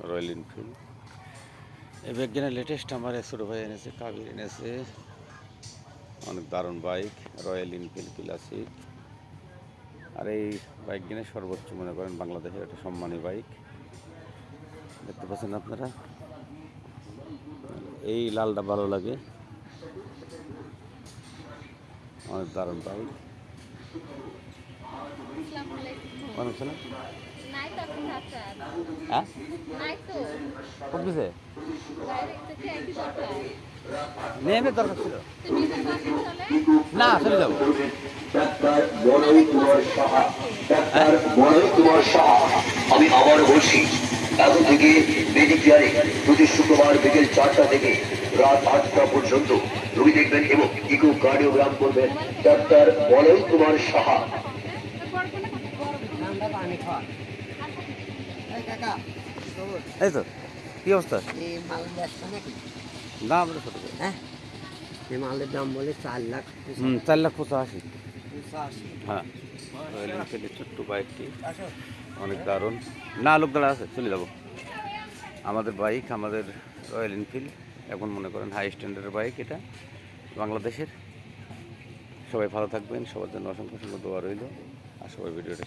Royal Enfield. এই ব্যাগখানে latest আমার ছোটো ভাই এনেছে, কাবির এনেছে। অনেক দারুণ বাইক, রয়্যাল এনফিল্ড ক্লাসিক। আর এই বাইকখানে সর্বোচ্চ মনে করেন বাংলাদেশের একটা সম্মানী বাইক, দেখতে পাচ্ছেন আপনারা। এই লালটা ভালো লাগে, অনেক দারুণ বাইক। অনেক ছিল হ্যাঁ নেমে দরকার ছিল না, চলে যাবো। আমি আবার বলছি, এখন থেকে মেডিকেয়ারে প্রতি শুক্রবার বিকেল 4টা থেকে রাত 8টা পর্যন্ত রোগী দেখবেন এবং ইকো কার্ডিওগ্রাম করবেন ডাক্তার বলয় কুমার সাহা। এই তো কি অবস্থা? দাম ছোট, হ্যাঁ, মালের দাম বলে 4 লাখ। 4,85,000। হ্যাঁ, রয়্যাল এনফিল্ডের ছোট্ট বাইকটি অনেক দারুণ। না লোক দাঁড়া আছে, চলে যাবো। আমাদের বাইক, আমাদের রয়্যাল এনফিল্ড এখন মনে করেন হাই স্ট্যান্ডার্ডের বাইক এটা বাংলাদেশের। সবাই ভালো থাকবেন, সবার জন্য অসংখ্য অসংখ্য দোয়া রইল। আর সবাই ভিডিওটা